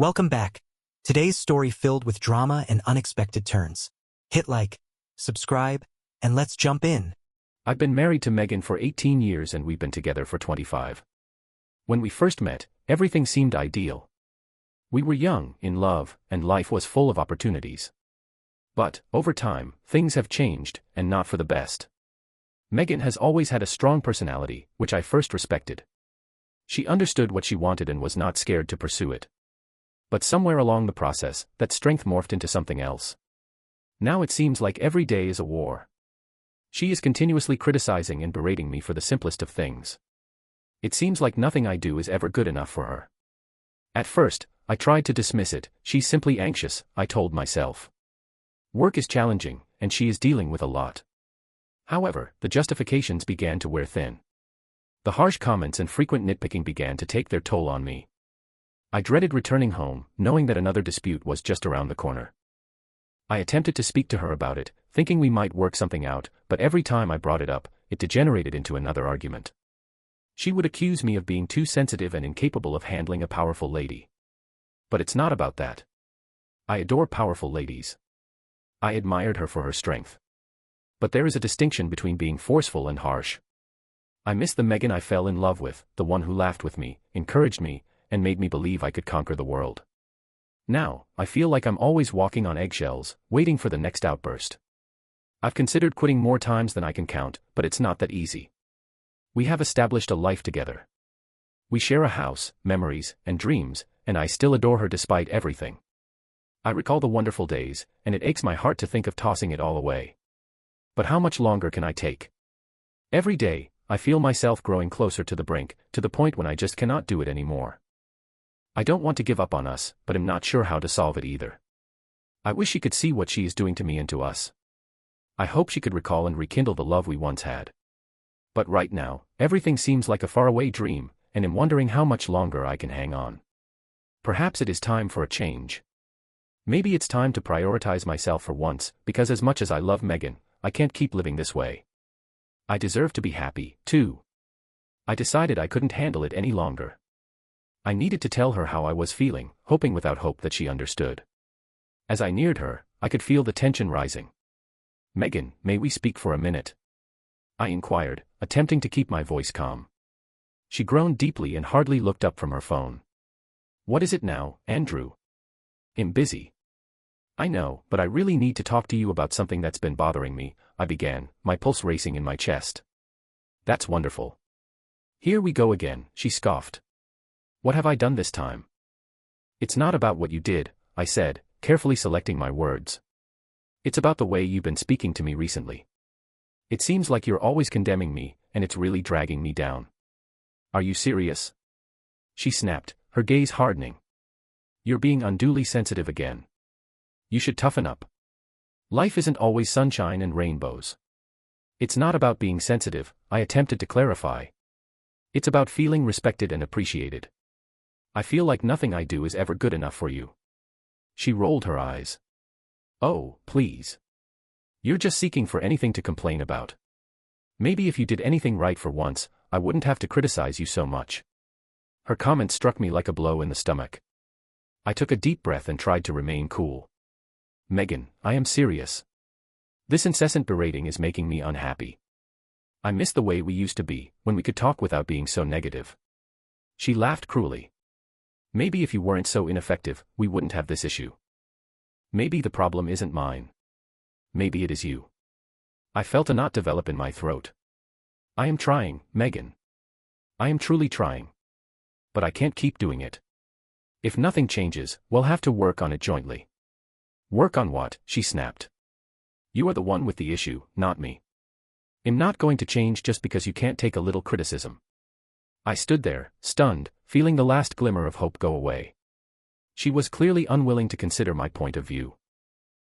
Welcome back. Today's story filled with drama and unexpected turns. Hit like, subscribe, and let's jump in. I've been married to Megan for 18 years and we've been together for 25. When we first met, everything seemed ideal. We were young, in love, and life was full of opportunities. But, over time, things have changed, and not for the best. Megan has always had a strong personality, which I first respected. She understood what she wanted and was not scared to pursue it. But somewhere along the process, that strength morphed into something else. Now it seems like every day is a war. She is continuously criticizing and berating me for the simplest of things. It seems like nothing I do is ever good enough for her. At first, I tried to dismiss it. She's simply anxious, I told myself. Work is challenging, and she is dealing with a lot. However, the justifications began to wear thin. The harsh comments and frequent nitpicking began to take their toll on me. I dreaded returning home, knowing that another dispute was just around the corner. I attempted to speak to her about it, thinking we might work something out, but every time I brought it up, it degenerated into another argument. She would accuse me of being too sensitive and incapable of handling a powerful lady. But it's not about that. I adore powerful ladies. I admired her for her strength. But there is a distinction between being forceful and harsh. I miss the Megan I fell in love with, the one who laughed with me, encouraged me, and made me believe I could conquer the world. Now, I feel like I'm always walking on eggshells, waiting for the next outburst. I've considered quitting more times than I can count, but it's not that easy. We have established a life together. We share a house, memories, and dreams, and I still adore her despite everything. I recall the wonderful days, and it aches my heart to think of tossing it all away. But how much longer can I take? Every day, I feel myself growing closer to the brink, to the point when I just cannot do it anymore. I don't want to give up on us, but am not sure how to solve it either. I wish she could see what she is doing to me and to us. I hope she could recall and rekindle the love we once had. But right now, everything seems like a faraway dream, and am wondering how much longer I can hang on. Perhaps it is time for a change. Maybe it's time to prioritize myself for once, because as much as I love Megan, I can't keep living this way. I deserve to be happy, too. I decided I couldn't handle it any longer. I needed to tell her how I was feeling, hoping without hope that she understood. As I neared her, I could feel the tension rising. "Megan, may we speak for a minute?" I inquired, attempting to keep my voice calm. She groaned deeply and hardly looked up from her phone. "What is it now, Andrew?" "I'm busy." "I know, but I really need to talk to you about something that's been bothering me," I began, my pulse racing in my chest. "That's wonderful." "Here we go again," she scoffed. "What have I done this time?" "It's not about what you did," I said, carefully selecting my words. "It's about the way you've been speaking to me recently. It seems like you're always condemning me, and it's really dragging me down." "Are you serious?" she snapped, her gaze hardening. "You're being unduly sensitive again. You should toughen up. Life isn't always sunshine and rainbows." "It's not about being sensitive," I attempted to clarify. "It's about feeling respected and appreciated. I feel like nothing I do is ever good enough for you." She rolled her eyes. "Oh, please. You're just seeking for anything to complain about. Maybe if you did anything right for once, I wouldn't have to criticize you so much." Her comment struck me like a blow in the stomach. I took a deep breath and tried to remain cool. "Megan, I am serious. This incessant berating is making me unhappy. I miss the way we used to be, when we could talk without being so negative." She laughed cruelly. "Maybe if you weren't so ineffective, we wouldn't have this issue. Maybe the problem isn't mine. Maybe it is you." I felt a knot develop in my throat. "I am trying, Megan. I am truly trying. But I can't keep doing it. If nothing changes, we'll have to work on it jointly." "Work on what?" she snapped. "You are the one with the issue, not me. I'm not going to change just because you can't take a little criticism." I stood there, stunned, feeling the last glimmer of hope go away. She was clearly unwilling to consider my point of view.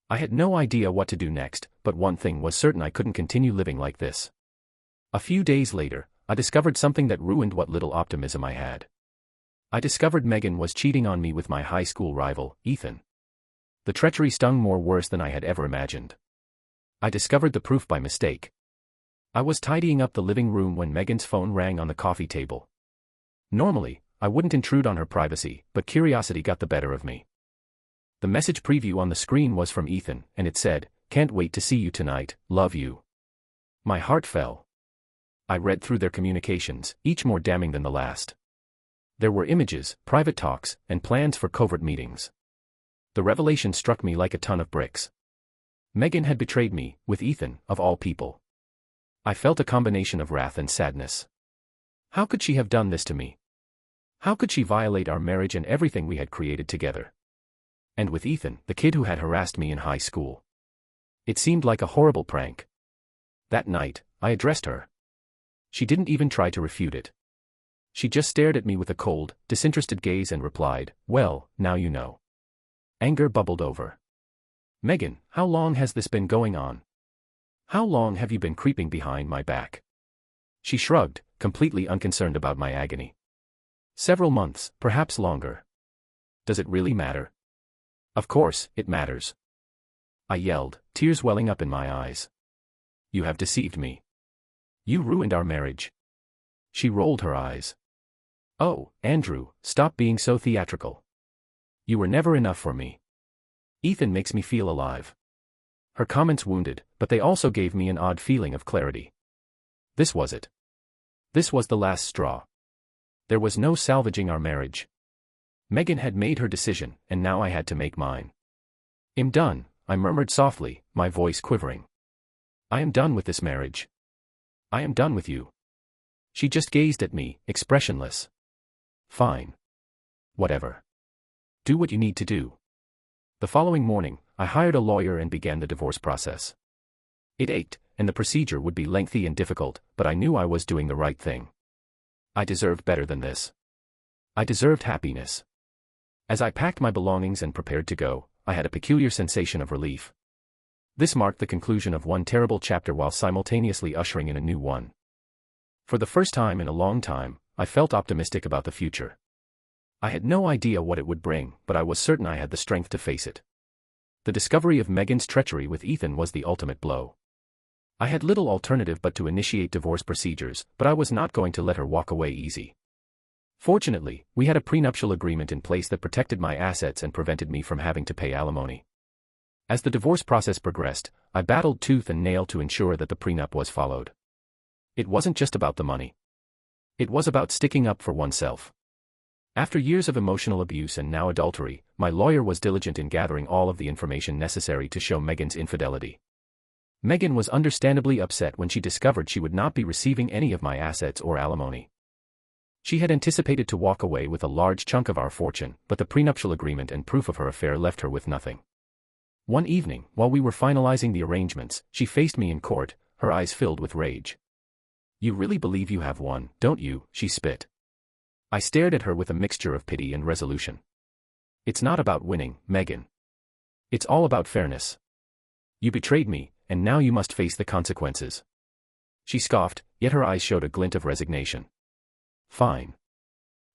I had no idea what to do next, but one thing was certain: I couldn't continue living like this. A few days later, I discovered something that ruined what little optimism I had. I discovered Megan was cheating on me with my high school rival, Ethan. The treachery stung more worse than I had ever imagined. I discovered the proof by mistake. I was tidying up the living room when Megan's phone rang on the coffee table. Normally, I wouldn't intrude on her privacy, but curiosity got the better of me. The message preview on the screen was from Ethan, and it said, "Can't wait to see you tonight, love you." My heart fell. I read through their communications, each more damning than the last. There were images, private talks, and plans for covert meetings. The revelation struck me like a ton of bricks. Megan had betrayed me, with Ethan, of all people. I felt a combination of wrath and sadness. How could she have done this to me? How could she violate our marriage and everything we had created together? And with Ethan, the kid who had harassed me in high school. It seemed like a horrible prank. That night, I addressed her. She didn't even try to refute it. She just stared at me with a cold, disinterested gaze and replied, "Well, now you know." Anger bubbled over. "Megan, how long has this been going on? How long have you been creeping behind my back?" She shrugged, completely unconcerned about my agony. "Several months, perhaps longer." "Does it really matter?" "Of course, it matters." I yelled, tears welling up in my eyes. "You have deceived me. You ruined our marriage." She rolled her eyes. "Oh, Andrew, stop being so theatrical. You were never enough for me. Ethan makes me feel alive." Her comments wounded, but they also gave me an odd feeling of clarity. This was it. This was the last straw. There was no salvaging our marriage. Megan had made her decision, and now I had to make mine. "I'm done," I murmured softly, my voice quivering. "I am done with this marriage. I am done with you." She just gazed at me, expressionless. "Fine. Whatever. Do what you need to do." The following morning, I hired a lawyer and began the divorce process. It ached, and the procedure would be lengthy and difficult, but I knew I was doing the right thing. I deserved better than this. I deserved happiness. As I packed my belongings and prepared to go, I had a peculiar sensation of relief. This marked the conclusion of one terrible chapter while simultaneously ushering in a new one. For the first time in a long time, I felt optimistic about the future. I had no idea what it would bring, but I was certain I had the strength to face it. The discovery of Megan's treachery with Ethan was the ultimate blow. I had little alternative but to initiate divorce procedures, but I was not going to let her walk away easy. Fortunately, we had a prenuptial agreement in place that protected my assets and prevented me from having to pay alimony. As the divorce process progressed, I battled tooth and nail to ensure that the prenup was followed. It wasn't just about the money. It was about sticking up for oneself. After years of emotional abuse and now adultery, my lawyer was diligent in gathering all of the information necessary to show Megan's infidelity. Megan was understandably upset when she discovered she would not be receiving any of my assets or alimony. She had anticipated to walk away with a large chunk of our fortune, but the prenuptial agreement and proof of her affair left her with nothing. One evening, while we were finalizing the arrangements, she faced me in court, her eyes filled with rage. "You really believe you have won, don't you?" she spit. I stared at her with a mixture of pity and resolution. "It's not about winning, Megan. It's all about fairness. You betrayed me, and now you must face the consequences." She scoffed, yet her eyes showed a glint of resignation. "Fine.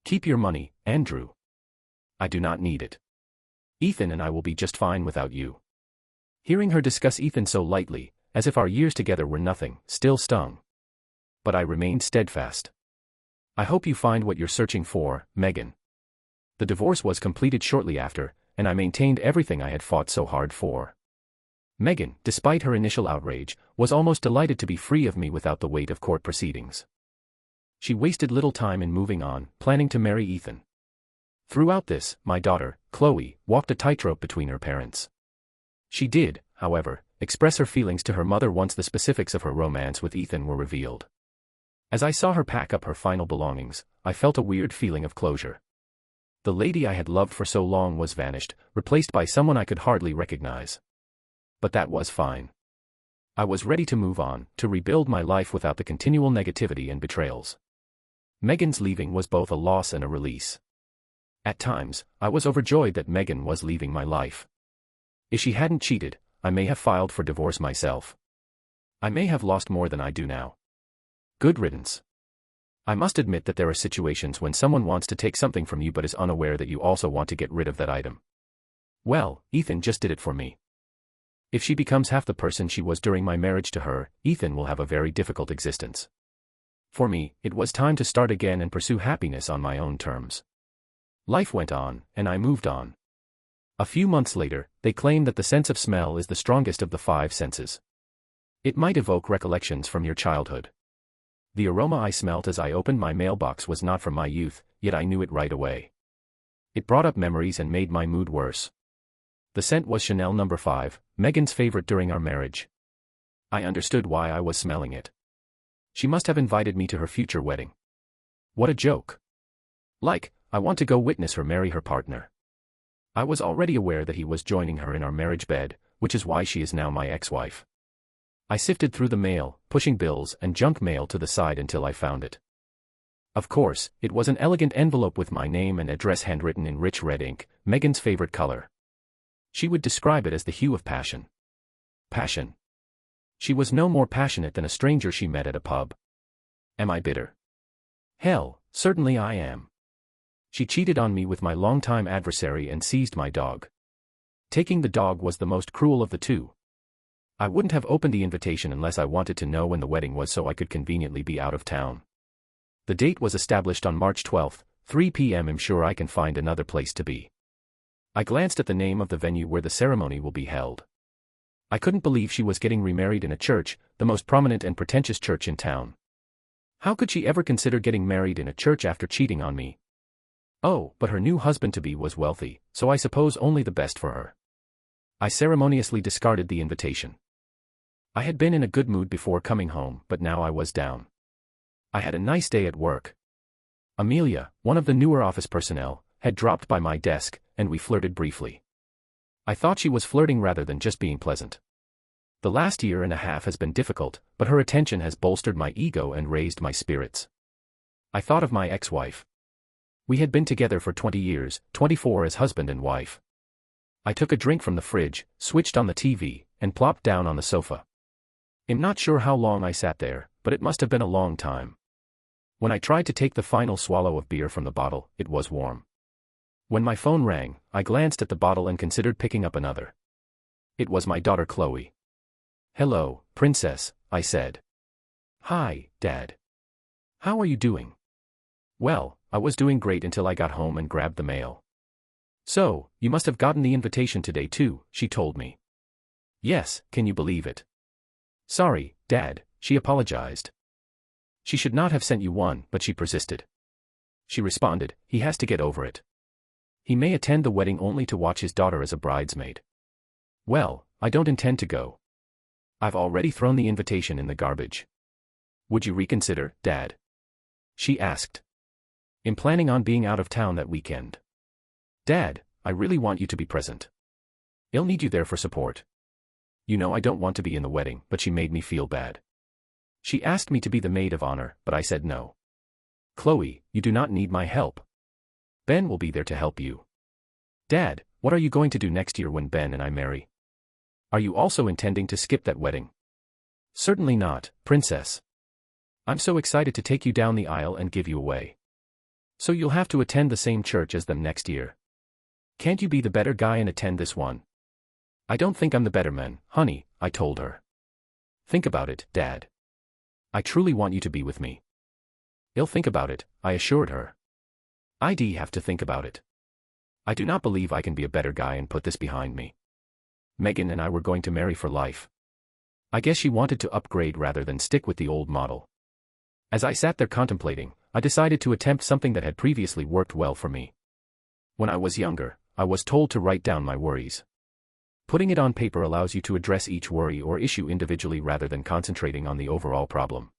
Keep your money, Andrew. I do not need it. Ethan and I will be just fine without you." Hearing her discuss Ethan so lightly, as if our years together were nothing, still stung. But I remained steadfast. "I hope you find what you're searching for, Megan." The divorce was completed shortly after, and I maintained everything I had fought so hard for. Megan, despite her initial outrage, was almost delighted to be free of me without the weight of court proceedings. She wasted little time in moving on, planning to marry Ethan. Throughout this, my daughter, Chloe, walked a tightrope between her parents. She did, however, express her feelings to her mother once the specifics of her romance with Ethan were revealed. As I saw her pack up her final belongings, I felt a weird feeling of closure. The lady I had loved for so long was vanished, replaced by someone I could hardly recognize. But that was fine. I was ready to move on, to rebuild my life without the continual negativity and betrayals. Megan's leaving was both a loss and a release. At times, I was overjoyed that Megan was leaving my life. If she hadn't cheated, I may have filed for divorce myself. I may have lost more than I do now. Good riddance. I must admit that there are situations when someone wants to take something from you but is unaware that you also want to get rid of that item. Well, Ethan just did it for me. If she becomes half the person she was during my marriage to her, Ethan will have a very difficult existence. For me, it was time to start again and pursue happiness on my own terms. Life went on, and I moved on. A few months later, they claim that the sense of smell is the strongest of the five senses. It might evoke recollections from your childhood. The aroma I smelt as I opened my mailbox was not from my youth, yet I knew it right away. It brought up memories and made my mood worse. The scent was Chanel No. 5, Megan's favorite during our marriage. I understood why I was smelling it. She must have invited me to her future wedding. What a joke. Like, I want to go witness her marry her partner. I was already aware that he was joining her in our marriage bed, which is why she is now my ex-wife. I sifted through the mail, pushing bills and junk mail to the side until I found it. Of course, it was an elegant envelope with my name and address handwritten in rich red ink, Megan's favorite color. She would describe it as the hue of passion. Passion. She was no more passionate than a stranger she met at a pub. Am I bitter? Hell, certainly I am. She cheated on me with my longtime adversary and seized my dog. Taking the dog was the most cruel of the two. I wouldn't have opened the invitation unless I wanted to know when the wedding was so I could conveniently be out of town. The date was established on March 12, 3 p.m. I'm sure I can find another place to be. I glanced at the name of the venue where the ceremony will be held. I couldn't believe she was getting remarried in a church, the most prominent and pretentious church in town. How could she ever consider getting married in a church after cheating on me? Oh, but her new husband-to-be was wealthy, so I suppose only the best for her. I ceremoniously discarded the invitation. I had been in a good mood before coming home, but now I was down. I had a nice day at work. Amelia, one of the newer office personnel, had dropped by my desk, and we flirted briefly. I thought she was flirting rather than just being pleasant. The last year and a half has been difficult, but her attention has bolstered my ego and raised my spirits. I thought of my ex-wife. We had been together for 20 years, 24 as husband and wife. I took a drink from the fridge, switched on the TV, and plopped down on the sofa. I'm not sure how long I sat there, but it must have been a long time. When I tried to take the final swallow of beer from the bottle, it was warm. When my phone rang, I glanced at the bottle and considered picking up another. It was my daughter Chloe. "Hello, princess," I said. "Hi, Dad. How are you doing?" "Well, I was doing great until I got home and grabbed the mail." "So, you must have gotten the invitation today too," she told me. "Yes, can you believe it?" "Sorry, Dad," she apologized. "She should not have sent you one," but she persisted. She responded, "He has to get over it. He may attend the wedding only to watch his daughter as a bridesmaid." "Well, I don't intend to go. I've already thrown the invitation in the garbage." "Would you reconsider, Dad?" she asked. "I'm planning on being out of town that weekend. Dad, I really want you to be present. I'll need you there for support. You know I don't want to be in the wedding," but she made me feel bad. She asked me to be the maid of honor, but I said no. "Chloe, you do not need my help. Ben will be there to help you." "Dad, what are you going to do next year when Ben and I marry? Are you also intending to skip that wedding?" "Certainly not, Princess. I'm so excited to take you down the aisle and give you away. So you'll have to attend the same church as them next year. Can't you be the better guy and attend this one?" "I don't think I'm the better man, honey," I told her. "Think about it, Dad. I truly want you to be with me." "I'll think about it," I assured her. "I'd have to think about it. I do not believe I can be a better guy and put this behind me. Megan and I were going to marry for life. I guess she wanted to upgrade rather than stick with the old model." As I sat there contemplating, I decided to attempt something that had previously worked well for me. When I was younger, I was told to write down my worries. Putting it on paper allows you to address each worry or issue individually rather than concentrating on the overall problem.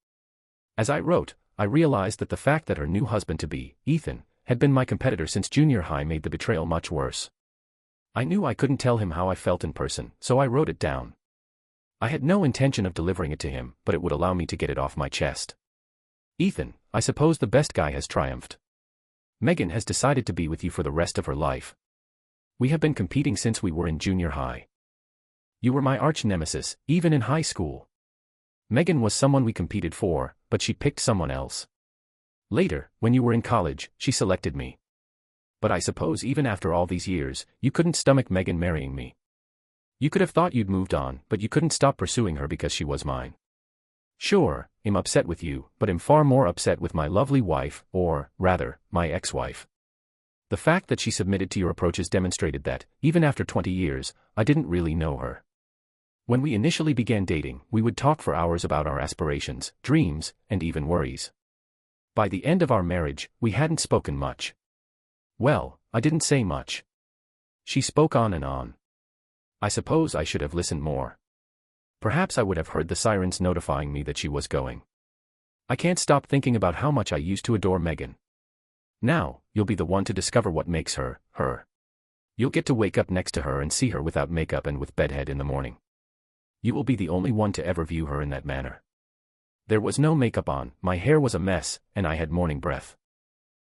As I wrote, I realized that the fact that her new husband-to-be, Ethan, had been my competitor since junior high made the betrayal much worse. I knew I couldn't tell him how I felt in person, so I wrote it down. I had no intention of delivering it to him, but it would allow me to get it off my chest. "Ethan, I suppose the best guy has triumphed. Megan has decided to be with you for the rest of her life. We have been competing since we were in junior high. You were my arch nemesis, even in high school. Megan was someone we competed for, but she picked someone else. Later, when you were in college, she selected me. But I suppose even after all these years, you couldn't stomach Megan marrying me. You could have thought you'd moved on, but you couldn't stop pursuing her because she was mine. Sure, I'm upset with you, but I'm far more upset with my lovely wife, or, rather, my ex-wife. The fact that she submitted to your approaches demonstrated that, even after 20 years, I didn't really know her. When we initially began dating, we would talk for hours about our aspirations, dreams, and even worries. By the end of our marriage, we hadn't spoken much. Well, I didn't say much. She spoke on and on. I suppose I should have listened more. Perhaps I would have heard the sirens notifying me that she was going. I can't stop thinking about how much I used to adore Megan. Now, you'll be the one to discover what makes her, her. You'll get to wake up next to her and see her without makeup and with bedhead in the morning. You will be the only one to ever view her in that manner. There was no makeup on, my hair was a mess, and I had morning breath.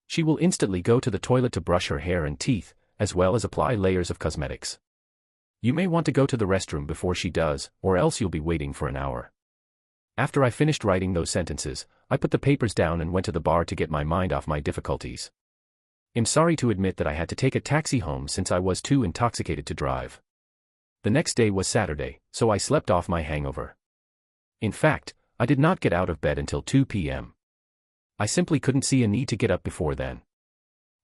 She will instantly go to the toilet to brush her hair and teeth, as well as apply layers of cosmetics. You may want to go to the restroom before she does, or else you'll be waiting for an hour. After I finished writing those sentences, I put the papers down and went to the bar to get my mind off my difficulties. I'm sorry to admit that I had to take a taxi home since I was too intoxicated to drive. The next day was Saturday, so I slept off my hangover. In fact, I did not get out of bed until 2 p.m. I simply couldn't see a need to get up before then.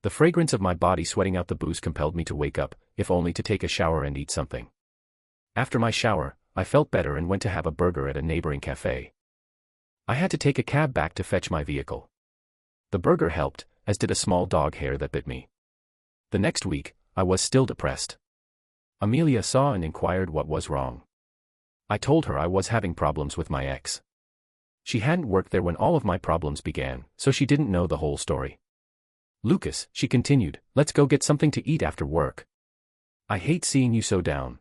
The fragrance of my body sweating out the booze compelled me to wake up, if only to take a shower and eat something. After my shower, I felt better and went to have a burger at a neighboring cafe. I had to take a cab back to fetch my vehicle. The burger helped, as did a small dog hair that bit me. The next week, I was still depressed. Amelia saw and inquired what was wrong. I told her I was having problems with my ex. She hadn't worked there when all of my problems began, so she didn't know the whole story. Lucas, she continued, let's go get something to eat after work. I hate seeing you so down.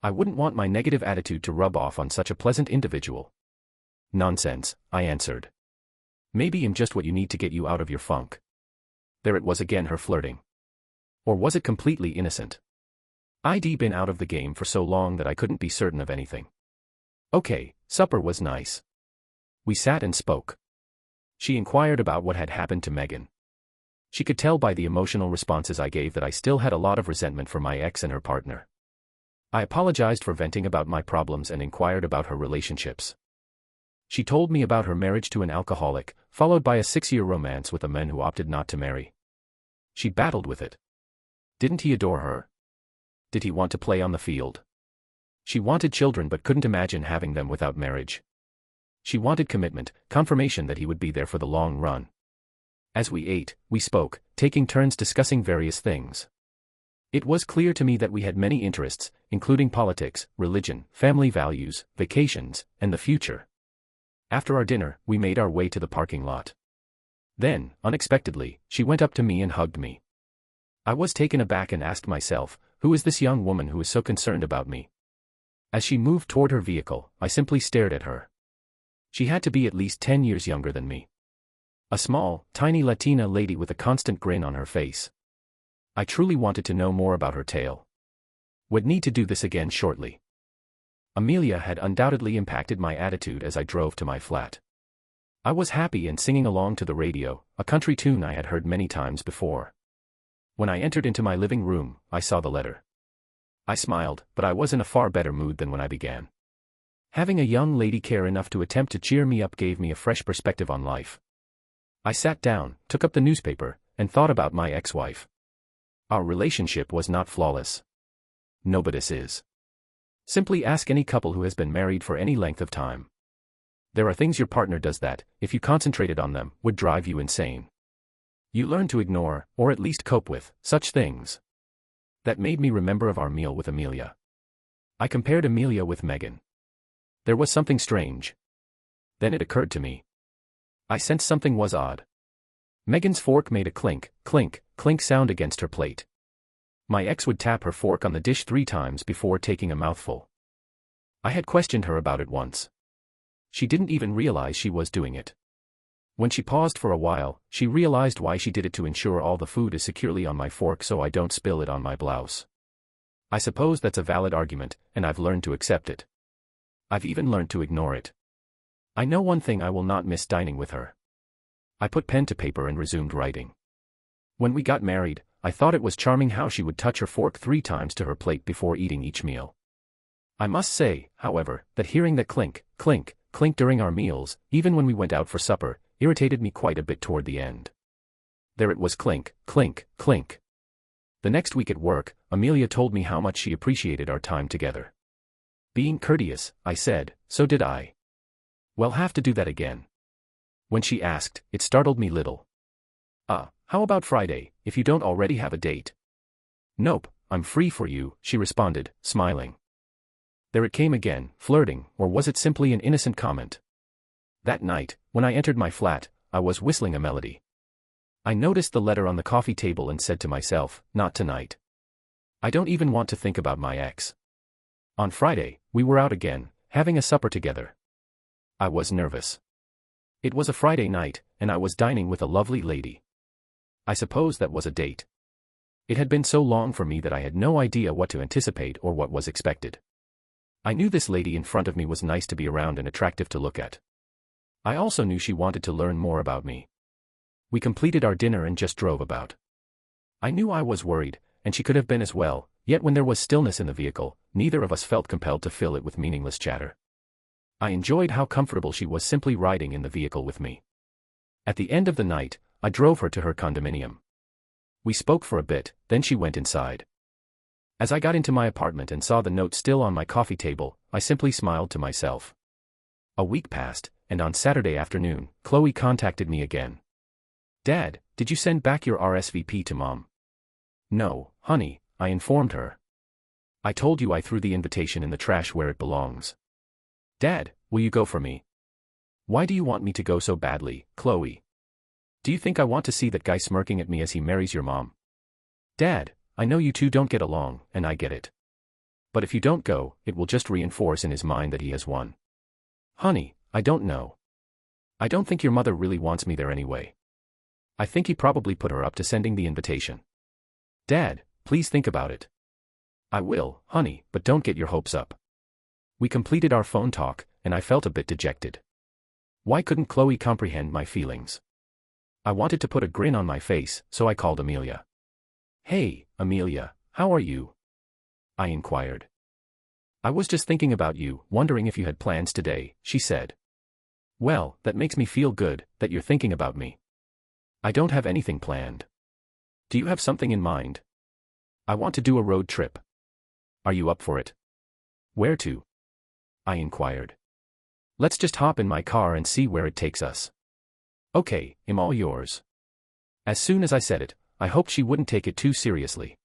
I wouldn't want my negative attitude to rub off on such a pleasant individual. Nonsense, I answered. Maybe I'm just what you need to get you out of your funk. There it was again, her flirting. Or was it completely innocent? I'd been out of the game for so long that I couldn't be certain of anything. Okay, supper was nice. We sat and spoke. She inquired about what had happened to Megan. She could tell by the emotional responses I gave that I still had a lot of resentment for my ex and her partner. I apologized for venting about my problems and inquired about her relationships. She told me about her marriage to an alcoholic, followed by a 6-year romance with a man who opted not to marry. She battled with it. Didn't he adore her? Did he want to play on the field? She wanted children but couldn't imagine having them without marriage. She wanted commitment, confirmation that he would be there for the long run. As we ate, we spoke, taking turns discussing various things. It was clear to me that we had many interests, including politics, religion, family values, vacations, and the future. After our dinner, we made our way to the parking lot. Then, unexpectedly, she went up to me and hugged me. I was taken aback and asked myself, who is this young woman who is so concerned about me? As she moved toward her vehicle, I simply stared at her. She had to be at least 10 years younger than me. A small, tiny Latina lady with a constant grin on her face. I truly wanted to know more about her tale. Would need to do this again shortly. Amelia had undoubtedly impacted my attitude as I drove to my flat. I was happy and singing along to the radio, a country tune I had heard many times before. When I entered into my living room, I saw the letter. I smiled, but I was in a far better mood than when I began. Having a young lady care enough to attempt to cheer me up gave me a fresh perspective on life. I sat down, took up the newspaper, and thought about my ex-wife. Our relationship was not flawless. Nobody's is. Simply ask any couple who has been married for any length of time. There are things your partner does that, if you concentrated on them, would drive you insane. You learn to ignore, or at least cope with, such things. That made me remember of our meal with Amelia. I compared Amelia with Megan. There was something strange. Then it occurred to me. I sensed something was odd. Megan's fork made a clink, clink, clink sound against her plate. My ex would tap her fork on the dish 3 times before taking a mouthful. I had questioned her about it once. She didn't even realize she was doing it. When she paused for a while, she realized why she did it, to ensure all the food is securely on my fork so I don't spill it on my blouse. I suppose that's a valid argument, and I've learned to accept it. I've even learned to ignore it. I know one thing: I will not miss dining with her. I put pen to paper and resumed writing. When we got married, I thought it was charming how she would touch her fork 3 times to her plate before eating each meal. I must say, however, that hearing that clink, clink, clink during our meals, even when we went out for supper, irritated me quite a bit toward the end. There it was, clink, clink, clink. The next week at work, Amelia told me how much she appreciated our time together. Being courteous, I said, so did I. We'll have to do that again. When she asked, it startled me little. How about Friday, if you don't already have a date? Nope, I'm free for you, she responded, smiling. There it came again, flirting, or was it simply an innocent comment? That night, when I entered my flat, I was whistling a melody. I noticed the letter on the coffee table and said to myself, not tonight. I don't even want to think about my ex. On Friday, we were out again, having a supper together. I was nervous. It was a Friday night, and I was dining with a lovely lady. I suppose that was a date. It had been so long for me that I had no idea what to anticipate or what was expected. I knew this lady in front of me was nice to be around and attractive to look at. I also knew she wanted to learn more about me. We completed our dinner and just drove about. I knew I was worried, and she could have been as well, yet when there was stillness in the vehicle, neither of us felt compelled to fill it with meaningless chatter. I enjoyed how comfortable she was simply riding in the vehicle with me. At the end of the night, I drove her to her condominium. We spoke for a bit, then she went inside. As I got into my apartment and saw the note still on my coffee table, I simply smiled to myself. A week passed, and on Saturday afternoon, Chloe contacted me again. Dad, did you send back your RSVP to Mom? No, honey, I informed her. I told you I threw the invitation in the trash where it belongs. Dad, will you go for me? Why do you want me to go so badly, Chloe? Do you think I want to see that guy smirking at me as he marries your mom? Dad, I know you two don't get along, and I get it. But if you don't go, it will just reinforce in his mind that he has won. Honey, I don't know. I don't think your mother really wants me there anyway. I think he probably put her up to sending the invitation. Dad, please think about it. I will, honey, but don't get your hopes up. We completed our phone talk, and I felt a bit dejected. Why couldn't Chloe comprehend my feelings? I wanted to put a grin on my face, so I called Amelia. Hey, Amelia, how are you? I inquired. I was just thinking about you, wondering if you had plans today, she said. Well, that makes me feel good, that you're thinking about me. I don't have anything planned. Do you have something in mind? I want to do a road trip. Are you up for it? Where to? I inquired. Let's just hop in my car and see where it takes us. Okay, I'm all yours. As soon as I said it, I hoped she wouldn't take it too seriously.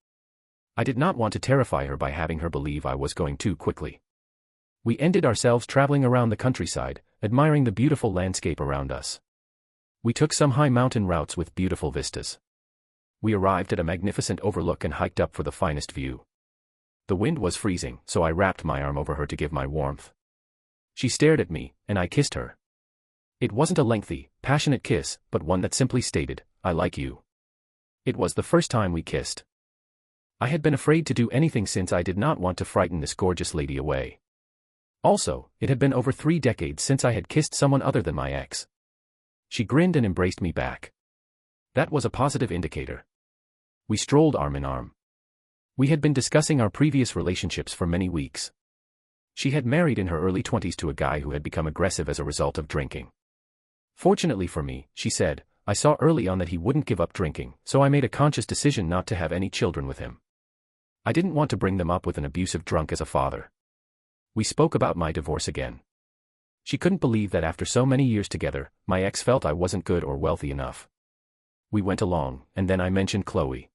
I did not want to terrify her by having her believe I was going too quickly. We ended ourselves traveling around the countryside, admiring the beautiful landscape around us. We took some high mountain routes with beautiful vistas. We arrived at a magnificent overlook and hiked up for the finest view. The wind was freezing, so I wrapped my arm over her to give my warmth. She stared at me, and I kissed her. It wasn't a lengthy, passionate kiss, but one that simply stated, I like you. It was the first time we kissed. I had been afraid to do anything since I did not want to frighten this gorgeous lady away. Also, it had been over 3 decades since I had kissed someone other than my ex. She grinned and embraced me back. That was a positive indicator. We strolled arm in arm. We had been discussing our previous relationships for many weeks. She had married in her early 20s to a guy who had become aggressive as a result of drinking. Fortunately for me, she said, I saw early on that he wouldn't give up drinking, so I made a conscious decision not to have any children with him. I didn't want to bring them up with an abusive drunk as a father. We spoke about my divorce again. She couldn't believe that after so many years together, my ex felt I wasn't good or wealthy enough. We went along, and then I mentioned Chloe.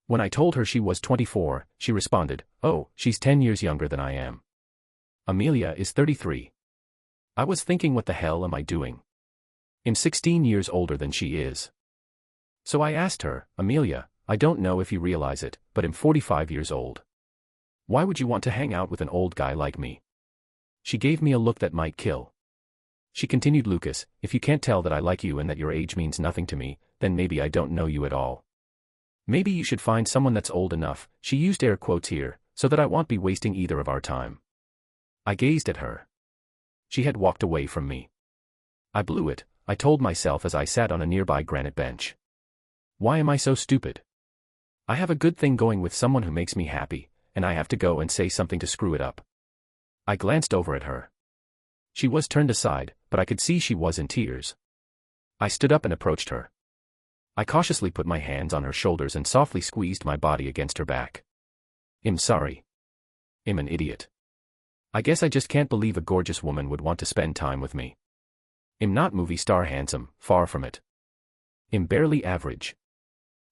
When I told her she was 24, she responded, oh, she's 10 years younger than I am. Amelia is 33. I was thinking, what the hell am I doing? I'm 16 years older than she is. So I asked her, Amelia, I don't know if you realize it, but I'm 45 years old. Why would you want to hang out with an old guy like me? She gave me a look that might kill. She continued, Lucas, if you can't tell that I like you and that your age means nothing to me, then maybe I don't know you at all. Maybe you should find someone that's old enough, she used air quotes here, so that I won't be wasting either of our time. I gazed at her. She had walked away from me. I blew it, I told myself as I sat on a nearby granite bench. Why am I so stupid? I have a good thing going with someone who makes me happy, and I have to go and say something to screw it up. I glanced over at her. She was turned aside, but I could see she was in tears. I stood up and approached her. I cautiously put my hands on her shoulders and softly squeezed my body against her back. I'm sorry. I'm an idiot. I guess I just can't believe a gorgeous woman would want to spend time with me. I'm not movie star handsome, far from it. I'm barely average.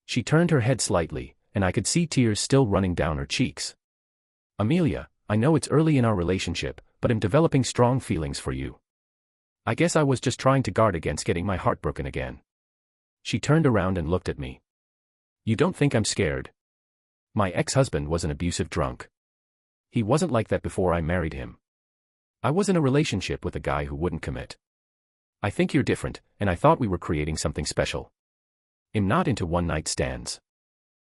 She turned her head slightly, and I could see tears still running down her cheeks. Amelia, I know it's early in our relationship, but I'm developing strong feelings for you. I guess I was just trying to guard against getting my heart broken again. She turned around and looked at me. You don't think I'm scared? My ex-husband was an abusive drunk. He wasn't like that before I married him. I was in a relationship with a guy who wouldn't commit. I think you're different, and I thought we were creating something special. I'm not into one-night stands.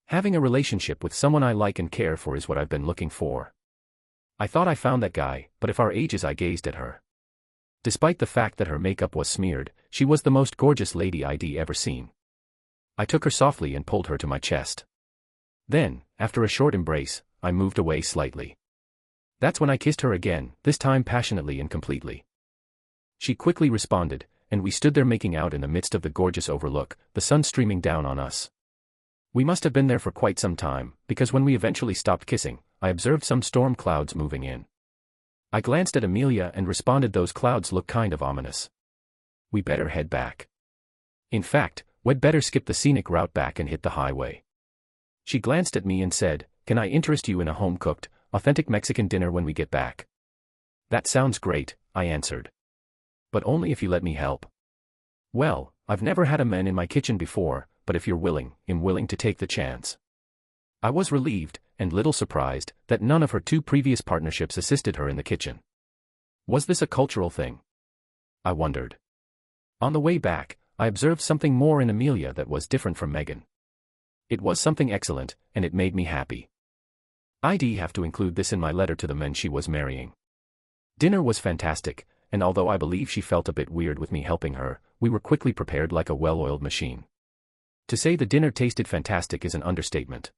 Having a relationship with someone I like and care for is what I've been looking for. I thought I found that guy, but if our ages, I gazed at her. Despite the fact that her makeup was smeared, she was the most gorgeous lady I'd ever seen. I took her softly and pulled her to my chest. Then, after a short embrace, I moved away slightly. That's when I kissed her again, this time passionately and completely. She quickly responded, and we stood there making out in the midst of the gorgeous overlook, the sun streaming down on us. We must have been there for quite some time, because when we eventually stopped kissing, I observed some storm clouds moving in. I glanced at Amelia and responded, those clouds look kind of ominous. We better head back. In fact, we'd better skip the scenic route back and hit the highway. She glanced at me and said, can I interest you in a home-cooked, authentic Mexican dinner when we get back? That sounds great, I answered. But only if you let me help. Well, I've never had a man in my kitchen before, but if you're willing, I'm willing to take the chance. I was relieved, and little surprised, that none of her 2 previous partnerships assisted her in the kitchen. Was this a cultural thing? I wondered. On the way back, I observed something more in Amelia that was different from Megan. It was something excellent, and it made me happy. I'd have to include this in my letter to the men she was marrying. Dinner was fantastic, and although I believe she felt a bit weird with me helping her, we were quickly prepared like a well-oiled machine. To say the dinner tasted fantastic is an understatement.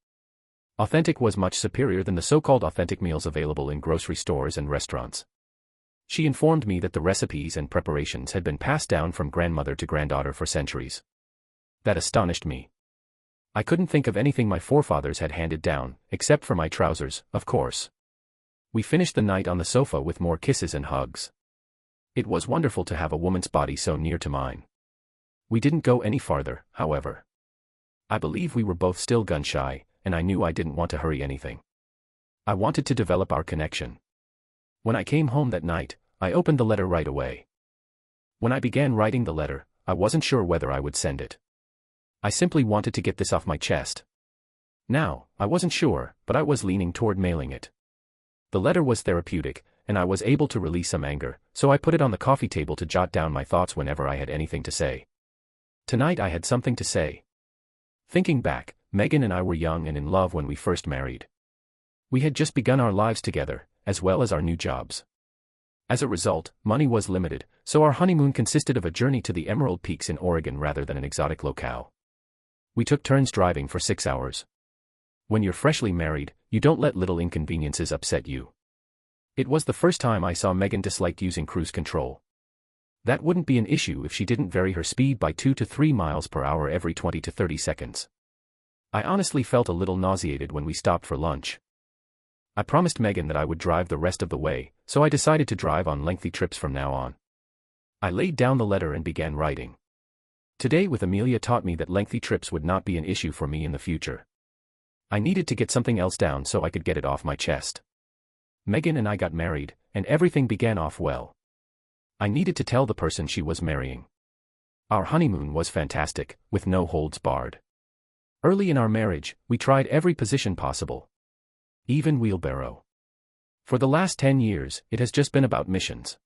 Authentic was much superior than the so-called authentic meals available in grocery stores and restaurants. She informed me that the recipes and preparations had been passed down from grandmother to granddaughter for centuries. That astonished me. I couldn't think of anything my forefathers had handed down, except for my trousers, of course. We finished the night on the sofa with more kisses and hugs. It was wonderful to have a woman's body so near to mine. We didn't go any farther, however. I believe we were both still gun-shy, and I knew I didn't want to hurry anything. I wanted to develop our connection. When I came home that night, I opened the letter right away. When I began writing the letter, I wasn't sure whether I would send it. I simply wanted to get this off my chest. Now, I wasn't sure, but I was leaning toward mailing it. The letter was therapeutic, and I was able to release some anger, so I put it on the coffee table to jot down my thoughts whenever I had anything to say. Tonight I had something to say. Thinking back, Megan and I were young and in love when we first married. We had just begun our lives together, as well as our new jobs. As a result, money was limited, so our honeymoon consisted of a journey to the Emerald Peaks in Oregon rather than an exotic locale. We took turns driving for 6 hours. When you're freshly married, you don't let little inconveniences upset you. It was the first time I saw Megan dislike using cruise control. That wouldn't be an issue if she didn't vary her speed by 2 to 3 miles per hour every 20 to 30 seconds. I honestly felt a little nauseated when we stopped for lunch. I promised Megan that I would drive the rest of the way, so I decided to drive on lengthy trips from now on. I laid down the letter and began writing. Today with Amelia taught me that lengthy trips would not be an issue for me in the future. I needed to get something else down so I could get it off my chest. Megan and I got married, and everything began off well. I needed to tell the person she was marrying. Our honeymoon was fantastic, with no holds barred. Early in our marriage, we tried every position possible. Even wheelbarrow. For the last 10 years, it has just been about missions.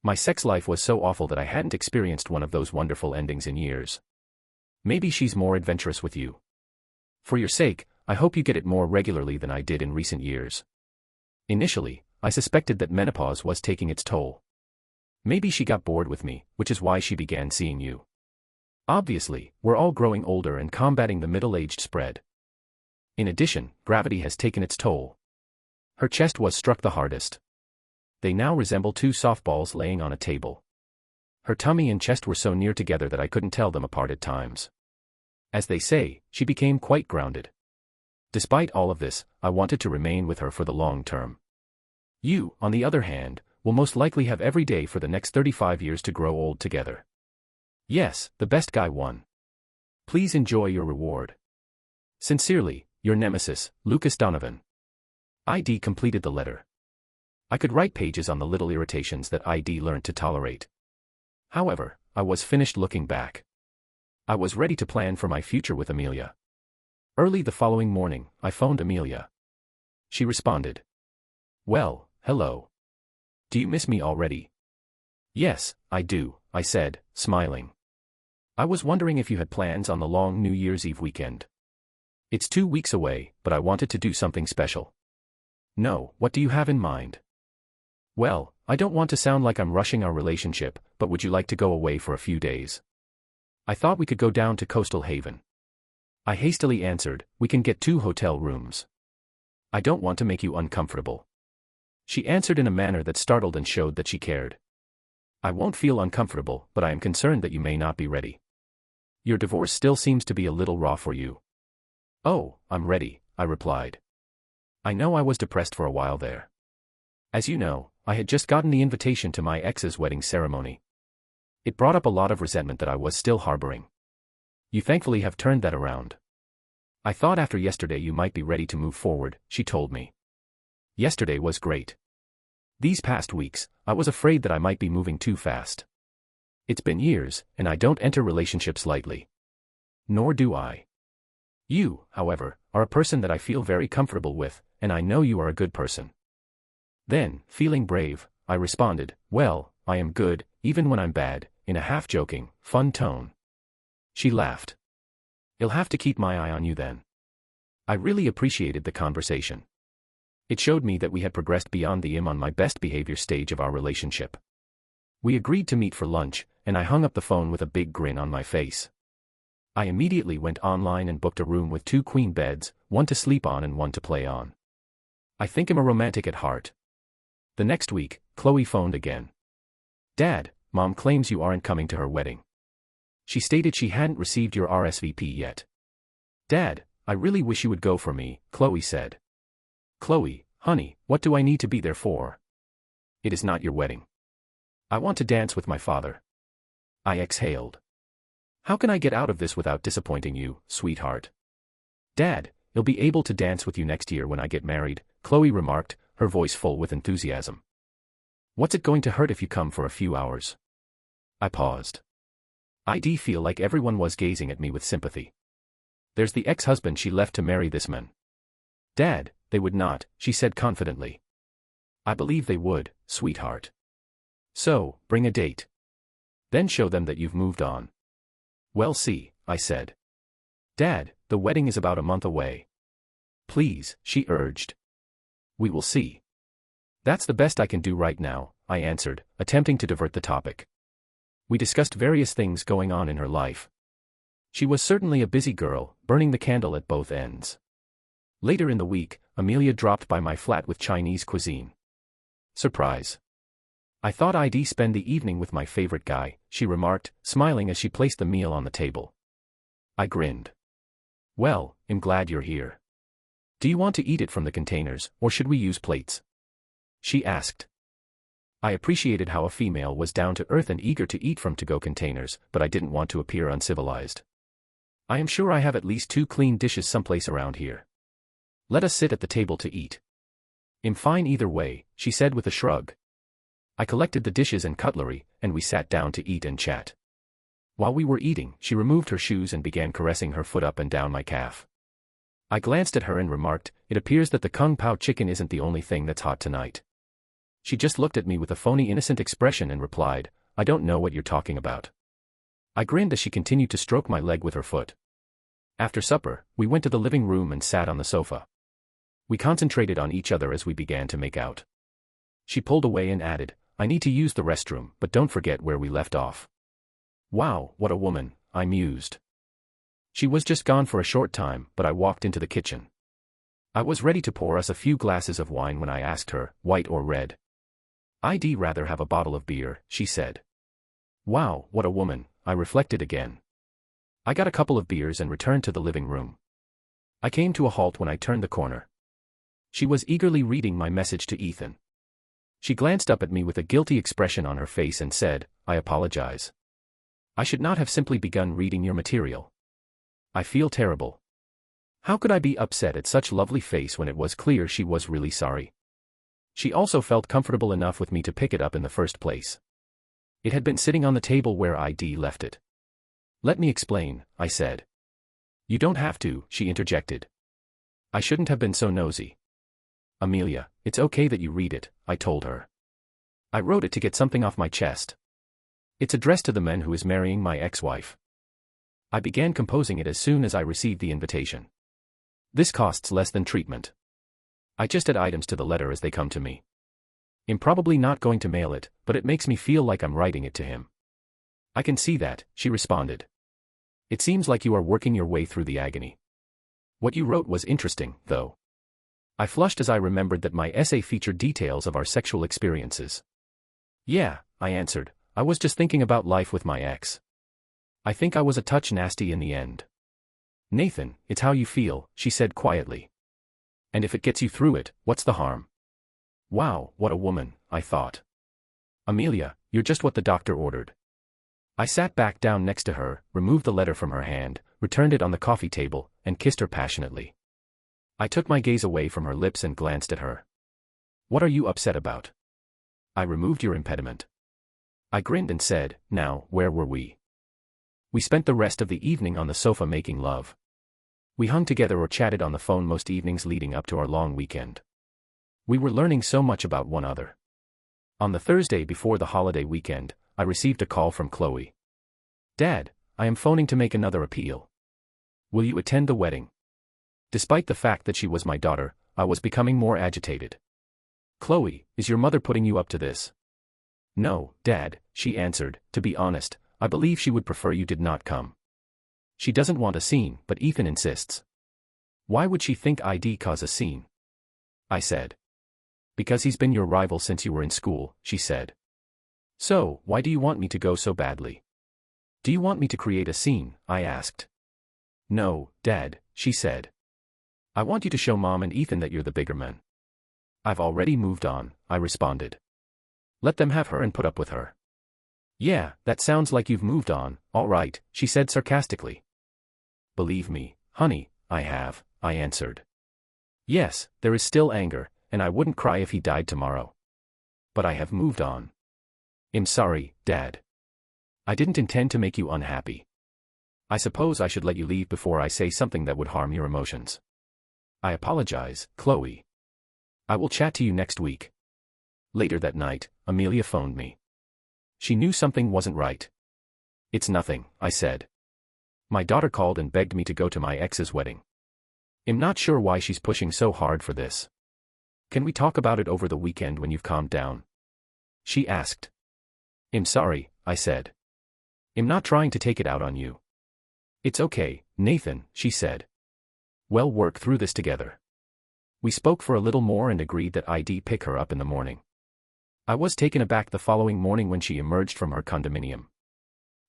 My sex life was so awful that I hadn't experienced one of those wonderful endings in years. Maybe she's more adventurous with you. For your sake, I hope you get it more regularly than I did in recent years. Initially, I suspected that menopause was taking its toll. Maybe she got bored with me, which is why she began seeing you. Obviously, we're all growing older and combating the middle-aged spread. In addition, gravity has taken its toll. Her chest was struck the hardest. They now resemble two softballs laying on a table. Her tummy and chest were so near together that I couldn't tell them apart at times. As they say, she became quite grounded. Despite all of this, I wanted to remain with her for the long term. You, on the other hand, will most likely have every day for the next 35 years to grow old together. Yes, the best guy won. Please enjoy your reward. Sincerely, your nemesis, Lucas Donovan. ID completed the letter. I could write pages on the little irritations that ID learned to tolerate. However, I was finished looking back. I was ready to plan for my future with Amelia. Early the following morning, I phoned Amelia. She responded. Well, hello. Do you miss me already? Yes, I do, I said, smiling. I was wondering if you had plans on the long New Year's Eve weekend. It's 2 weeks away, but I wanted to do something special. No, what do you have in mind? Well, I don't want to sound like I'm rushing our relationship, but would you like to go away for a few days? I thought we could go down to Coastal Haven. I hastily answered, we can get 2 hotel rooms. I don't want to make you uncomfortable. She answered in a manner that startled and showed that she cared. I won't feel uncomfortable, but I am concerned that you may not be ready. Your divorce still seems to be a little raw for you. Oh, I'm ready, I replied. I know I was depressed for a while there. As you know, I had just gotten the invitation to my ex's wedding ceremony. It brought up a lot of resentment that I was still harboring. You thankfully have turned that around. I thought after yesterday you might be ready to move forward, she told me. Yesterday was great. These past weeks, I was afraid that I might be moving too fast. It's been years, and I don't enter relationships lightly. Nor do I. You, however, are a person that I feel very comfortable with, and I know you are a good person. Then, feeling brave, I responded, well, I am good, even when I'm bad, in a half-joking, fun tone. She laughed. You'll have to keep my eye on you then. I really appreciated the conversation. It showed me that we had progressed beyond the I'm on my best behavior stage of our relationship. We agreed to meet for lunch, and I hung up the phone with a big grin on my face. I immediately went online and booked a room with 2 queen beds, one to sleep on and one to play on. I think I'm a romantic at heart. The next week, Chloe phoned again. Dad, Mom claims you aren't coming to her wedding. She stated she hadn't received your RSVP yet. Dad, I really wish you would go for me, Chloe said. Chloe, honey, what do I need to be there for? It is not your wedding. I want to dance with my father. I exhaled. How can I get out of this without disappointing you, sweetheart? Dad, he'll be able to dance with you next year when I get married, Chloe remarked, her voice full with enthusiasm. What's it going to hurt if you come for a few hours? I paused. I did feel like everyone was gazing at me with sympathy. There's the ex-husband she left to marry this man. Dad, they would not, she said confidently. I believe they would, sweetheart. So, bring a date. Then show them that you've moved on. Well, see, I said. Dad, the wedding is about a month away. Please, she urged. We will see. That's the best I can do right now, I answered, attempting to divert the topic. We discussed various things going on in her life. She was certainly a busy girl, burning the candle at both ends. Later in the week, Amelia dropped by my flat with Chinese cuisine. Surprise. I thought I'd spend the evening with my favorite guy, she remarked, smiling as she placed the meal on the table. I grinned. Well, I'm glad you're here. Do you want to eat it from the containers, or should we use plates? She asked. I appreciated how a female was down to earth and eager to eat from to-go containers, but I didn't want to appear uncivilized. I am sure I have at least 2 clean dishes someplace around here. Let us sit at the table to eat. I'm fine either way, she said with a shrug. I collected the dishes and cutlery, and we sat down to eat and chat. While we were eating, she removed her shoes and began caressing her foot up and down my calf. I glanced at her and remarked, it appears that the Kung Pao chicken isn't the only thing that's hot tonight. She just looked at me with a phony innocent expression and replied, I don't know what you're talking about. I grinned as she continued to stroke my leg with her foot. After supper, we went to the living room and sat on the sofa. We concentrated on each other as we began to make out. She pulled away and added, I need to use the restroom, but don't forget where we left off. Wow, what a woman, I mused. She was just gone for a short time, but I walked into the kitchen. I was ready to pour us a few glasses of wine when I asked her, white or red. I'd rather have a bottle of beer, she said. Wow, what a woman, I reflected again. I got a couple of beers and returned to the living room. I came to a halt when I turned the corner. She was eagerly reading my message to Ethan. She glanced up at me with a guilty expression on her face and said, I apologize. I should not have simply begun reading your material. I feel terrible. How could I be upset at such lovely face when it was clear she was really sorry? She also felt comfortable enough with me to pick it up in the first place. It had been sitting on the table where I'd left it. Let me explain, I said. You don't have to, she interjected. I shouldn't have been so nosy. Amelia, it's okay that you read it, I told her. I wrote it to get something off my chest. It's addressed to the man who is marrying my ex-wife. I began composing it as soon as I received the invitation. This costs less than treatment. I just add items to the letter as they come to me. I'm probably not going to mail it, but it makes me feel like I'm writing it to him. I can see that, she responded. It seems like you are working your way through the agony. What you wrote was interesting, though. I flushed as I remembered that my essay featured details of our sexual experiences. Yeah, I answered, I was just thinking about life with my ex. I think I was a touch nasty in the end. Nathan, it's how you feel, she said quietly. And if it gets you through it, what's the harm? Wow, what a woman, I thought. Amelia, you're just what the doctor ordered. I sat back down next to her, removed the letter from her hand, returned it on the coffee table, and kissed her passionately. I took my gaze away from her lips and glanced at her. What are you upset about? I removed your impediment. I grinned and said, now, where were we? We spent the rest of the evening on the sofa making love. We hung together or chatted on the phone most evenings leading up to our long weekend. We were learning so much about one another. On the Thursday before the holiday weekend, I received a call from Chloe. Dad, I am phoning to make another appeal. Will you attend the wedding? Despite the fact that she was my daughter, I was becoming more agitated. Chloe, is your mother putting you up to this? No, Dad, she answered, to be honest, I believe she would prefer you did not come. She doesn't want a scene, but Ethan insists. Why would she think I'd cause a scene? I said. Because he's been your rival since you were in school, she said. So, why do you want me to go so badly? Do you want me to create a scene? I asked. No, Dad, she said. I want you to show Mom and Ethan that you're the bigger man. I've already moved on, I responded. Let them have her and put up with her. Yeah, that sounds like you've moved on, all right, she said sarcastically. Believe me, honey, I have, I answered. Yes, there is still anger, and I wouldn't cry if he died tomorrow. But I have moved on. I'm sorry, Dad. I didn't intend to make you unhappy. I suppose I should let you leave before I say something that would harm your emotions. I apologize, Chloe. I will chat to you next week. Later that night, Amelia phoned me. She knew something wasn't right. It's nothing, I said. My daughter called and begged me to go to my ex's wedding. I'm not sure why she's pushing so hard for this. Can we talk about it over the weekend when you've calmed down? She asked. I'm sorry, I said. I'm not trying to take it out on you. It's okay, Nathan, she said. We'll work through this together. We spoke for a little more and agreed that I'd pick her up in the morning. I was taken aback the following morning when she emerged from her condominium.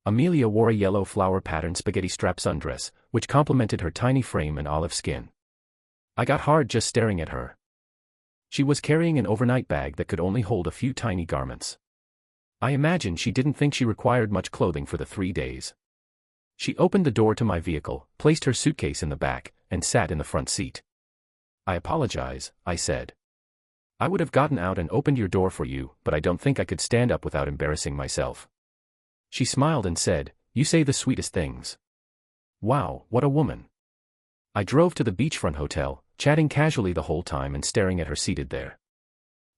Amelia wore a yellow flower-patterned spaghetti strap sundress, which complemented her tiny frame and olive skin. I got hard just staring at her. She was carrying an overnight bag that could only hold a few tiny garments. I imagine she didn't think she required much clothing for the 3 days. She opened the door to my vehicle, placed her suitcase in the back, and sat in the front seat. I apologize, I said. I would have gotten out and opened your door for you, but I don't think I could stand up without embarrassing myself. She smiled and said, You say the sweetest things. Wow, what a woman. I drove to the beachfront hotel, chatting casually the whole time and staring at her seated there.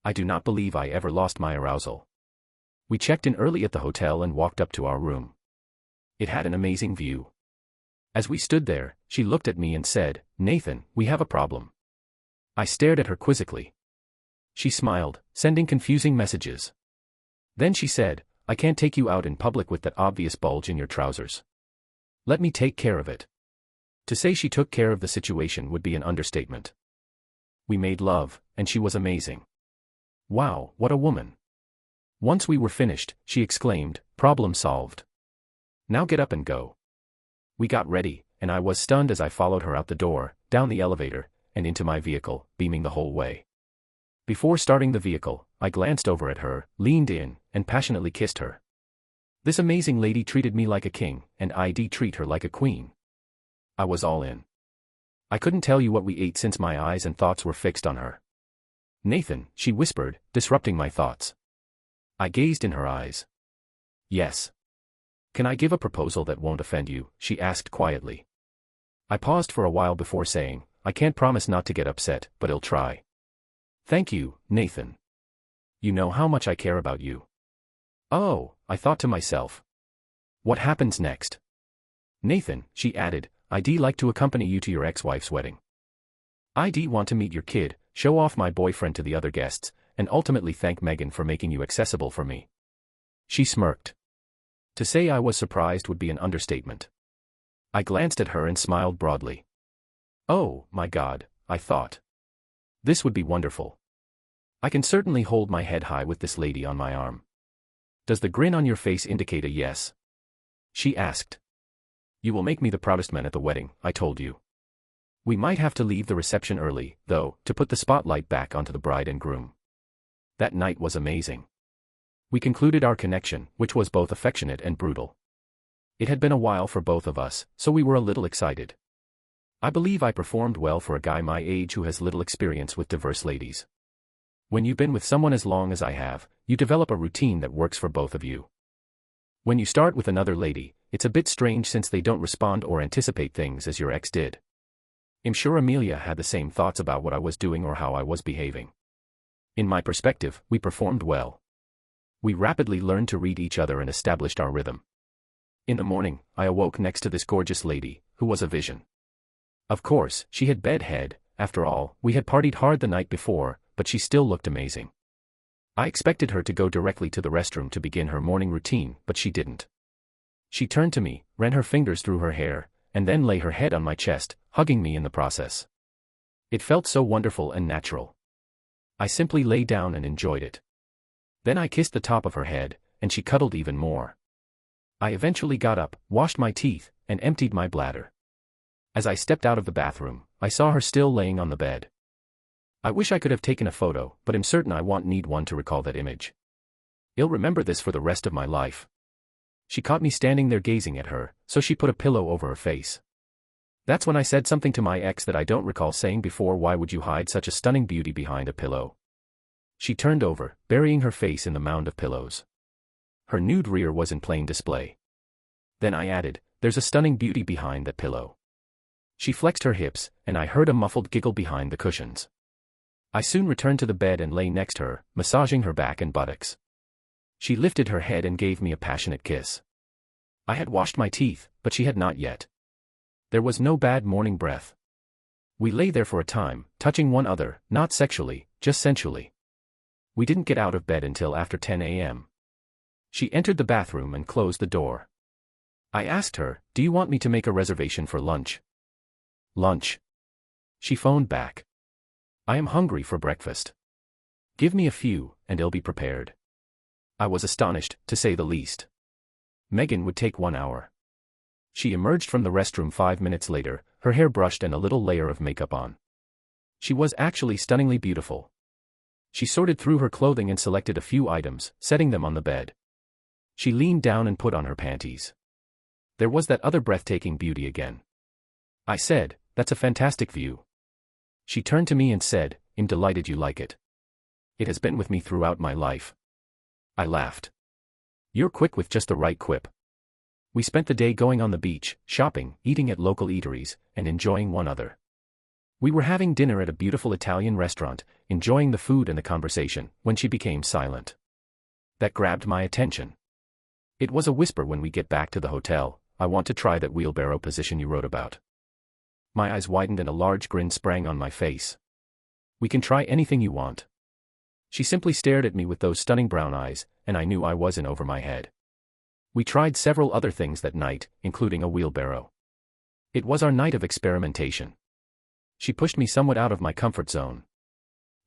I do not believe I ever lost my arousal. We checked in early at the hotel and walked up to our room. It had an amazing view. As we stood there, she looked at me and said, Nathan, we have a problem. I stared at her quizzically. She smiled, sending confusing messages. Then she said, I can't take you out in public with that obvious bulge in your trousers. Let me take care of it. To say she took care of the situation would be an understatement. We made love, and she was amazing. Wow, what a woman. Once we were finished, she exclaimed, "Problem solved. Now get up and go." We got ready, and I was stunned as I followed her out the door, down the elevator, and into my vehicle, beaming the whole way. Before starting the vehicle, I glanced over at her, leaned in, and passionately kissed her. This amazing lady treated me like a king, and I'd treat her like a queen. I was all in. I couldn't tell you what we ate since my eyes and thoughts were fixed on her. "Nathan," she whispered, disrupting my thoughts. I gazed in her eyes. "Yes." "Can I give a proposal that won't offend you?" she asked quietly. I paused for a while before saying, "I can't promise not to get upset, but I'll try." "Thank you, Nathan. You know how much I care about you." "Oh," I thought to myself. "What happens next?" "Nathan," she added, "I'd like to accompany you to your ex-wife's wedding. I'd want to meet your kid, show off my boyfriend to the other guests, and ultimately thank Megan for making you accessible for me." She smirked. To say I was surprised would be an understatement. I glanced at her and smiled broadly. "Oh, my God," I thought. "This would be wonderful. I can certainly hold my head high with this lady on my arm." "Does the grin on your face indicate a yes?" she asked. "You will make me the proudest man at the wedding," I told you. We might have to leave the reception early, though, to put the spotlight back onto the bride and groom. That night was amazing. We concluded our connection, which was both affectionate and brutal. It had been a while for both of us, so we were a little excited. I believe I performed well for a guy my age who has little experience with diverse ladies. When you've been with someone as long as I have, you develop a routine that works for both of you. When you start with another lady, it's a bit strange since they don't respond or anticipate things as your ex did. I'm sure Amelia had the same thoughts about what I was doing or how I was behaving. In my perspective, we performed well. We rapidly learned to read each other and established our rhythm. In the morning, I awoke next to this gorgeous lady, who was a vision. Of course, she had bedhead. After all, we had partied hard the night before, but she still looked amazing. I expected her to go directly to the restroom to begin her morning routine, but she didn't. She turned to me, ran her fingers through her hair, and then lay her head on my chest, hugging me in the process. It felt so wonderful and natural. I simply lay down and enjoyed it. Then I kissed the top of her head, and she cuddled even more. I eventually got up, washed my teeth, and emptied my bladder. As I stepped out of the bathroom, I saw her still laying on the bed. I wish I could have taken a photo, but I'm certain I won't need one to recall that image. I'll remember this for the rest of my life. She caught me standing there gazing at her, so she put a pillow over her face. That's when I said something to my ex that I don't recall saying before. "Why would you hide such a stunning beauty behind a pillow?" She turned over, burying her face in the mound of pillows. Her nude rear was in plain display. Then I added, "There's a stunning beauty behind that pillow." She flexed her hips, and I heard a muffled giggle behind the cushions. I soon returned to the bed and lay next to her, massaging her back and buttocks. She lifted her head and gave me a passionate kiss. I had washed my teeth, but she had not yet. There was no bad morning breath. We lay there for a time, touching one another, not sexually, just sensually. We didn't get out of bed until after 10 a.m. She entered the bathroom and closed the door. I asked her, "Do you want me to make a reservation for lunch?" "Lunch?" She phoned back. "I am hungry for breakfast. Give me a few, and I'll be prepared." I was astonished, to say the least. Megan would take 1 hour. She emerged from the restroom 5 minutes later, her hair brushed and a little layer of makeup on. She was actually stunningly beautiful. She sorted through her clothing and selected a few items, setting them on the bed. She leaned down and put on her panties. There was that other breathtaking beauty again. I said, "That's a fantastic view." She turned to me and said, "I'm delighted you like it. It has been with me throughout my life." I laughed. "You're quick with just the right quip." We spent the day going on the beach, shopping, eating at local eateries, and enjoying one another. We were having dinner at a beautiful Italian restaurant, enjoying the food and the conversation, when she became silent. That grabbed my attention. It was a whisper. "When we get back to the hotel, I want to try that wheelbarrow position you wrote about." My eyes widened and a large grin sprang on my face. "We can try anything you want." She simply stared at me with those stunning brown eyes, and I knew I was in over my head. We tried several other things that night, including a wheelbarrow. It was our night of experimentation. She pushed me somewhat out of my comfort zone.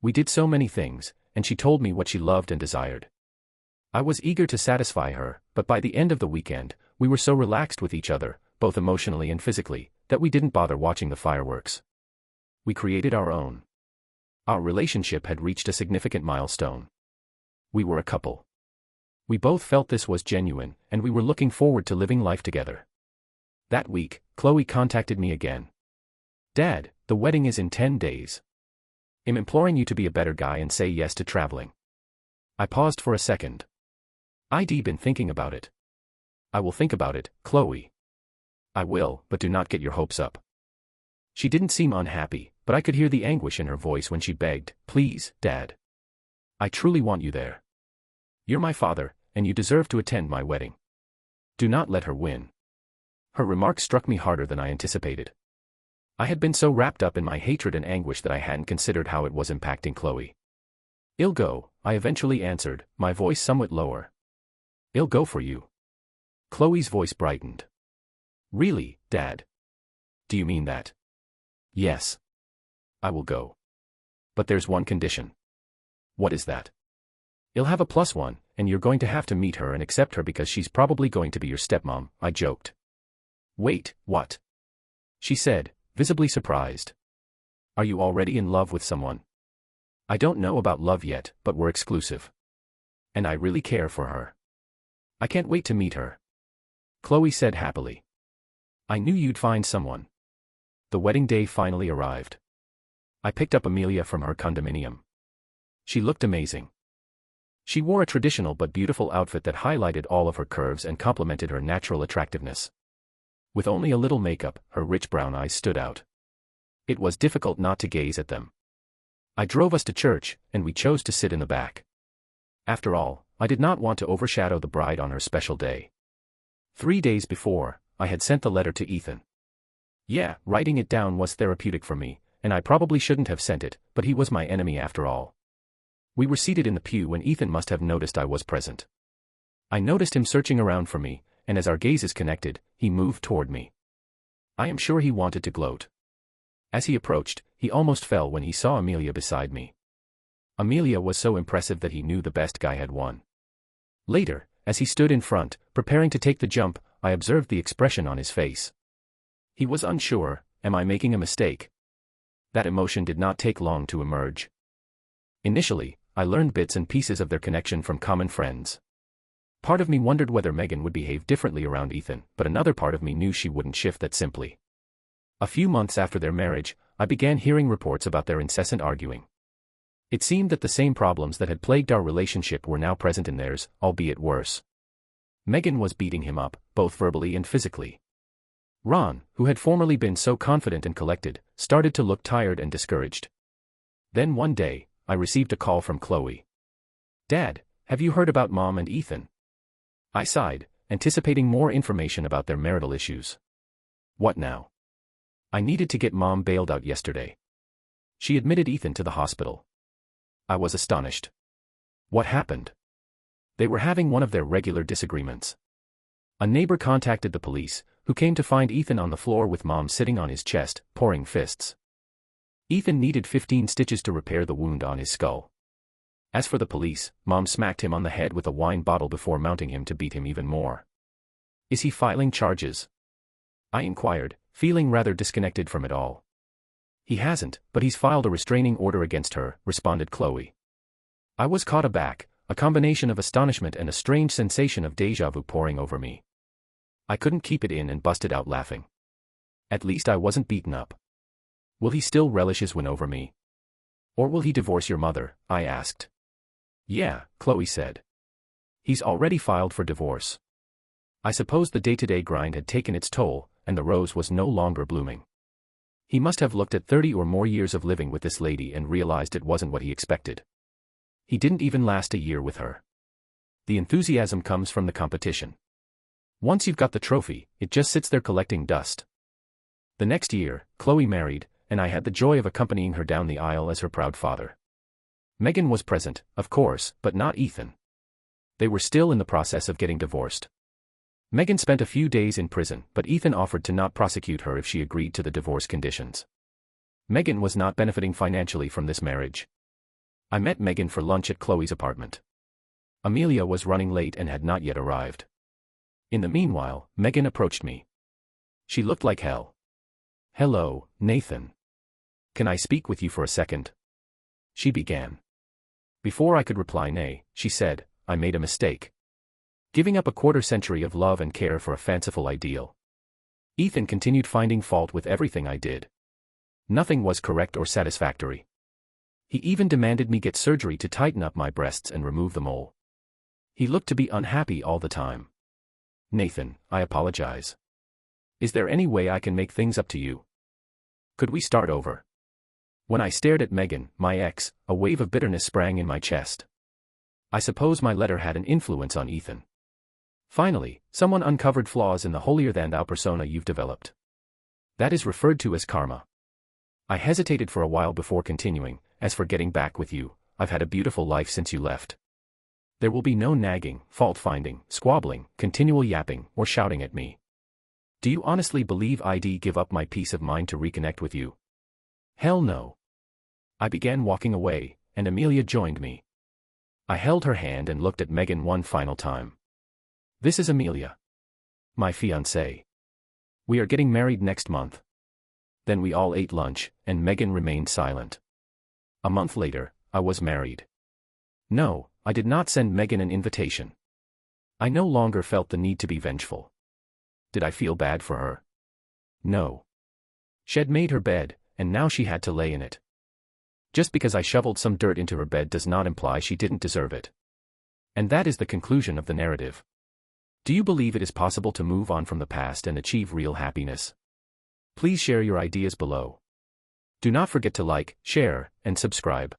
We did so many things, and she told me what she loved and desired. I was eager to satisfy her, but by the end of the weekend, we were so relaxed with each other, both emotionally and physically, that we didn't bother watching the fireworks. We created our own. Our relationship had reached a significant milestone. We were a couple. We both felt this was genuine, and we were looking forward to living life together. That week, Chloe contacted me again. "Dad, the wedding is in 10 days. I'm imploring you to be a better guy and say yes to traveling." I paused for a second. "I'd been thinking about it." "I will think about it, Chloe." "I will, but do not get your hopes up." She didn't seem unhappy, but I could hear the anguish in her voice when she begged, "Please, Dad. I truly want you there. You're my father, and you deserve to attend my wedding. Do not let her win." Her remark struck me harder than I anticipated. I had been so wrapped up in my hatred and anguish that I hadn't considered how it was impacting Chloe. "I'll go," I eventually answered, my voice somewhat lower. "I'll go for you." Chloe's voice brightened. "Really, Dad? Do you mean that?" "Yes. I will go. But there's one condition." "What is that?" "I'll have a +1, and you're going to have to meet her and accept her because she's probably going to be your stepmom," I joked. "Wait, what?" she said, visibly surprised. "Are you already in love with someone?" "I don't know about love yet, but we're exclusive. And I really care for her. I can't wait to meet her," Chloe said happily. "I knew you'd find someone." The wedding day finally arrived. I picked up Amelia from her condominium. She looked amazing. She wore a traditional but beautiful outfit that highlighted all of her curves and complemented her natural attractiveness. With only a little makeup, her rich brown eyes stood out. It was difficult not to gaze at them. I drove us to church, and we chose to sit in the back. After all, I did not want to overshadow the bride on her special day. 3 days before, I had sent the letter to Ethan. Yeah, writing it down was therapeutic for me, and I probably shouldn't have sent it, but he was my enemy after all. We were seated in the pew when Ethan must have noticed I was present. I noticed him searching around for me, and as our gazes connected, he moved toward me. I am sure he wanted to gloat. As he approached, he almost fell when he saw Amelia beside me. Amelia was so impressive that he knew the best guy had won. Later, as he stood in front, preparing to take the jump, I observed the expression on his face. He was unsure, am I making a mistake? That emotion did not take long to emerge. Initially, I learned bits and pieces of their connection from common friends. Part of me wondered whether Megan would behave differently around Ethan, but another part of me knew she wouldn't shift that simply. A few months after their marriage, I began hearing reports about their incessant arguing. It seemed that the same problems that had plagued our relationship were now present in theirs, albeit worse. Megan was beating him up, both verbally and physically. Ron, who had formerly been so confident and collected, started to look tired and discouraged. Then one day, I received a call from Chloe. "Dad, have you heard about Mom and Ethan?" I sighed, anticipating more information about their marital issues. "What now?" "I needed to get Mom bailed out yesterday. She admitted Ethan to the hospital." I was astonished. "What happened?" "They were having one of their regular disagreements. A neighbor contacted the police, who came to find Ethan on the floor with Mom sitting on his chest, pouring fists. Ethan needed 15 stitches to repair the wound on his skull. As for the police, Mom smacked him on the head with a wine bottle before mounting him to beat him even more. "Is he filing charges?" I inquired, feeling rather disconnected from it all. "He hasn't, but he's filed a restraining order against her," responded Chloe. I was caught aback, a combination of astonishment and a strange sensation of déjà vu pouring over me. I couldn't keep it in and busted out laughing. At least I wasn't beaten up. "Will he still relish his win over me? Or will he divorce your mother?" I asked. "Yeah," Chloe said. "He's already filed for divorce." I suppose the day-to-day grind had taken its toll, and the rose was no longer blooming. He must have looked at 30 or more years of living with this lady and realized it wasn't what he expected. He didn't even last a year with her. The enthusiasm comes from the competition. Once you've got the trophy, it just sits there collecting dust. The next year, Chloe married, and I had the joy of accompanying her down the aisle as her proud father. Megan was present, of course, but not Ethan. They were still in the process of getting divorced. Megan spent a few days in prison, but Ethan offered to not prosecute her if she agreed to the divorce conditions. Megan was not benefiting financially from this marriage. I met Megan for lunch at Chloe's apartment. Amelia was running late and had not yet arrived. In the meanwhile, Megan approached me. She looked like hell. "Hello, Nathan. Can I speak with you for a second?" she began. Before I could reply nay, she said, "I made a mistake. Giving up a quarter-century of love and care for a fanciful ideal." Ethan continued finding fault with everything I did. Nothing was correct or satisfactory. He even demanded me get surgery to tighten up my breasts and remove the mole. He looked to be unhappy all the time. "Nathan, I apologize. Is there any way I can make things up to you? Could we start over?" When I stared at Megan, my ex, a wave of bitterness sprang in my chest. I suppose my letter had an influence on Ethan. Finally, someone uncovered flaws in the holier-than-thou persona you've developed. That is referred to as karma. I hesitated for a while before continuing. "As for getting back with you, I've had a beautiful life since you left. There will be no nagging, fault-finding, squabbling, continual yapping, or shouting at me. Do you honestly believe I'd give up my peace of mind to reconnect with you? Hell no." I began walking away, and Amelia joined me. I held her hand and looked at Megan one final time. "This is Amelia. My fiancée. We are getting married next month." Then we all ate lunch, and Megan remained silent. A month later, I was married. No, I did not send Megan an invitation. I no longer felt the need to be vengeful. Did I feel bad for her? No. She'd made her bed, and now she had to lay in it. Just because I shoveled some dirt into her bed does not imply she didn't deserve it. And that is the conclusion of the narrative. Do you believe it is possible to move on from the past and achieve real happiness? Please share your ideas below. Do not forget to like, share, and subscribe.